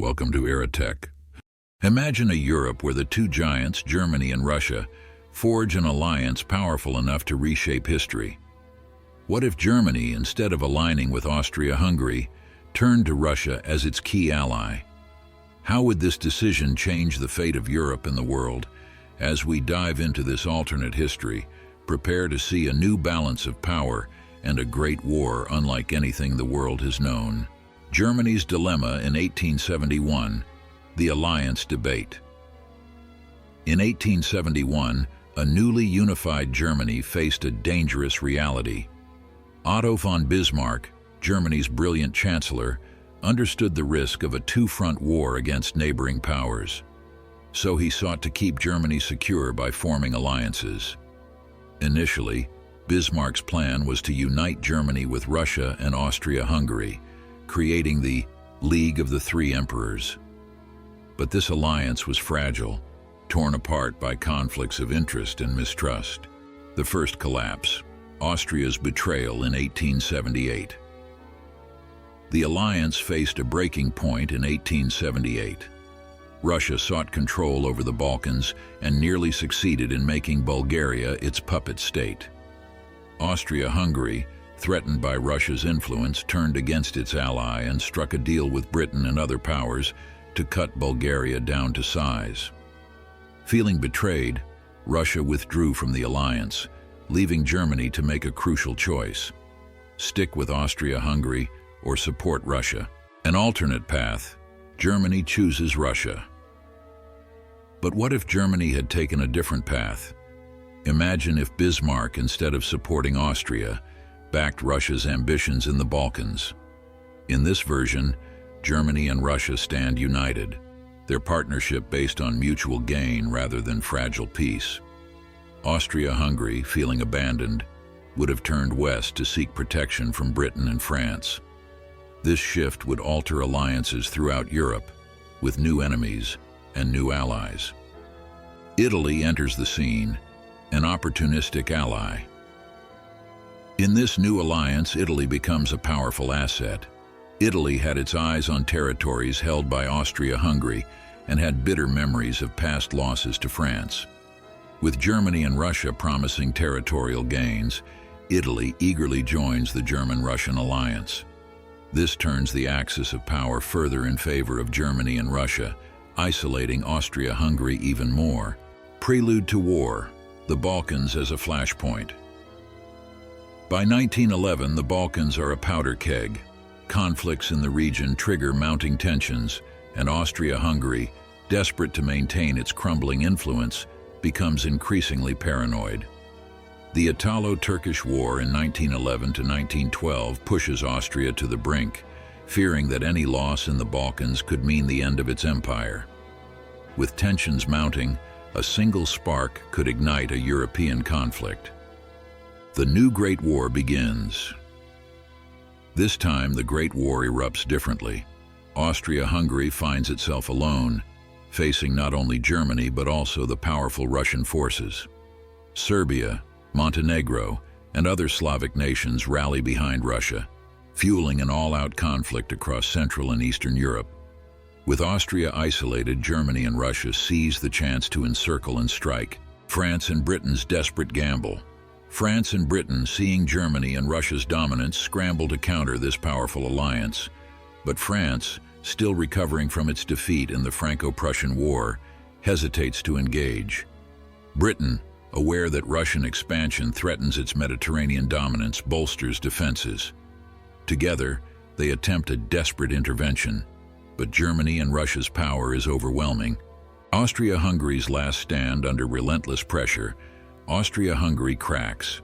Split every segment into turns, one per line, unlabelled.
Welcome to Era Tech. Imagine a Europe where the two giants, Germany and Russia, forge an alliance powerful enough to reshape history. What if Germany, instead of aligning with Austria-Hungary, turned to Russia as its key ally? How would this decision change the fate of Europe and the world? As we dive into this alternate history, prepare to see a new balance of power and a great war unlike anything the world has known. Germany's dilemma in 1871, the alliance debate. In 1871, a newly unified Germany faced a dangerous reality. Otto von Bismarck, Germany's brilliant chancellor, understood the risk of a two-front war against neighboring powers. So he sought to keep Germany secure by forming alliances. Initially, Bismarck's plan was to unite Germany with Russia and Austria-Hungary, creating the League of the Three Emperors. But this alliance was fragile, torn apart by conflicts of interest and mistrust. The first collapse, Austria's betrayal in 1878. The alliance faced a breaking point in 1878. Russia sought control over the Balkans and nearly succeeded in making Bulgaria its puppet state. Austria-Hungary, threatened by Russia's influence, turned against its ally and struck a deal with Britain and other powers to cut Bulgaria down to size. Feeling betrayed, Russia withdrew from the alliance, leaving Germany to make a crucial choice: stick with Austria-Hungary or support Russia. An alternate path, Germany chooses Russia. But what if Germany had taken a different path? Imagine if Bismarck, instead of supporting Austria, backed Russia's ambitions in the Balkans. In this version, Germany and Russia stand united, their partnership based on mutual gain rather than fragile peace. Austria-Hungary, feeling abandoned, would have turned west to seek protection from Britain and France. This shift would alter alliances throughout Europe, with new enemies and new allies. Italy enters the scene, an opportunistic ally. In this new alliance, Italy becomes a powerful asset. Italy had its eyes on territories held by Austria-Hungary and had bitter memories of past losses to France. With Germany and Russia promising territorial gains, Italy eagerly joins the German-Russian alliance. This turns the axis of power further in favor of Germany and Russia, isolating Austria-Hungary even more. Prelude to war, the Balkans as a flashpoint. By 1911, the Balkans are a powder keg. Conflicts in the region trigger mounting tensions, and Austria-Hungary, desperate to maintain its crumbling influence, becomes increasingly paranoid. The Italo-Turkish War in 1911 to 1912 pushes Austria to the brink, fearing that any loss in the Balkans could mean the end of its empire. With tensions mounting, a single spark could ignite a European conflict. The new Great War begins. This time, the Great War erupts differently. Austria-Hungary finds itself alone, facing not only Germany but also the powerful Russian forces. Serbia, Montenegro, and other Slavic nations rally behind Russia, fueling an all-out conflict across Central and Eastern Europe. With Austria isolated, Germany and Russia seize the chance to encircle and strike. France and Britain's desperate gamble. France and Britain, seeing Germany and Russia's dominance, scramble to counter this powerful alliance. But France, still recovering from its defeat in the Franco-Prussian War, hesitates to engage. Britain, aware that Russian expansion threatens its Mediterranean dominance, bolsters defenses. Together, they attempt a desperate intervention, but Germany and Russia's power is overwhelming. Austria-Hungary's last stand under relentless pressure, Austria-Hungary cracks.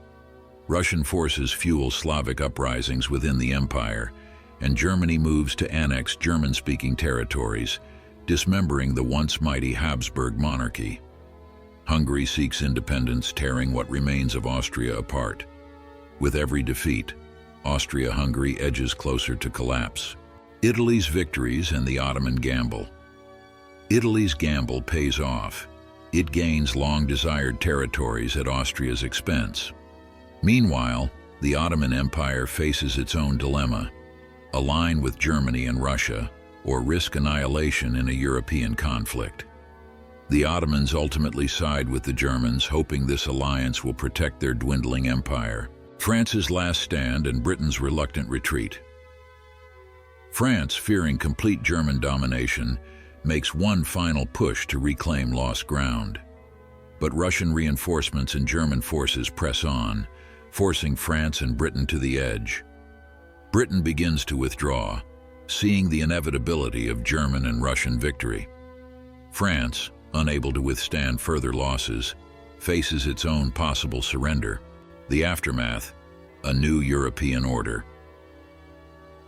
Russian forces fuel Slavic uprisings within the empire, and Germany moves to annex German-speaking territories, dismembering the once mighty Habsburg monarchy. Hungary seeks independence, tearing what remains of Austria apart. With every defeat, Austria-Hungary edges closer to collapse. Italy's victories and the Ottoman gamble. Italy's gamble pays off. It gains long-desired territories at Austria's expense. Meanwhile, the Ottoman Empire faces its own dilemma: align with Germany and Russia, or risk annihilation in a European conflict. The Ottomans ultimately side with the Germans, hoping this alliance will protect their dwindling empire. France's last stand and Britain's reluctant retreat. France, fearing complete German domination, makes one final push to reclaim lost ground. But Russian reinforcements and German forces press on, forcing France and Britain to the edge. Britain begins to withdraw, seeing the inevitability of German and Russian victory. France, unable to withstand further losses, faces its own possible surrender. The aftermath, a new European order.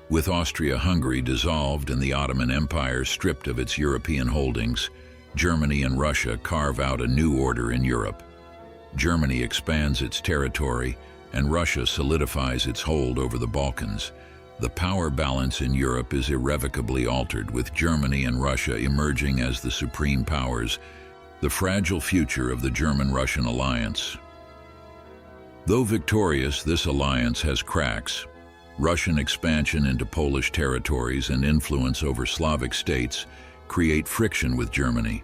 With Austria-Hungary dissolved and the Ottoman Empire stripped of its European holdings, Germany and Russia carve out a new order in Europe. Germany expands its territory, and Russia solidifies its hold over the Balkans. The power balance in Europe is irrevocably altered, with Germany and Russia emerging as the supreme powers. The fragile future of the German-Russian alliance. Though victorious, this alliance has cracks. Russian expansion into Polish territories and influence over Slavic states create friction with Germany.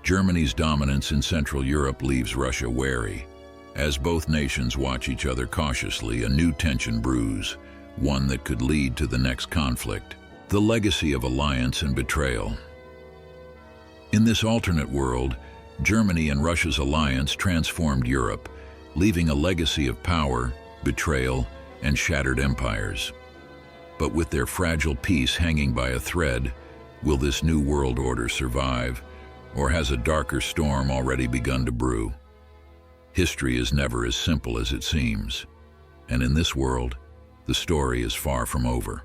Germany's dominance in Central Europe leaves Russia wary. As both nations watch each other cautiously, a new tension brews, one that could lead to the next conflict. The legacy of alliance and betrayal. In this alternate world, Germany and Russia's alliance transformed Europe, leaving a legacy of power, betrayal, and shattered empires. But with their fragile peace hanging by a thread, will this new world order survive, or has a darker storm already begun to brew? History is never as simple as it seems, and in this world, the story is far from over.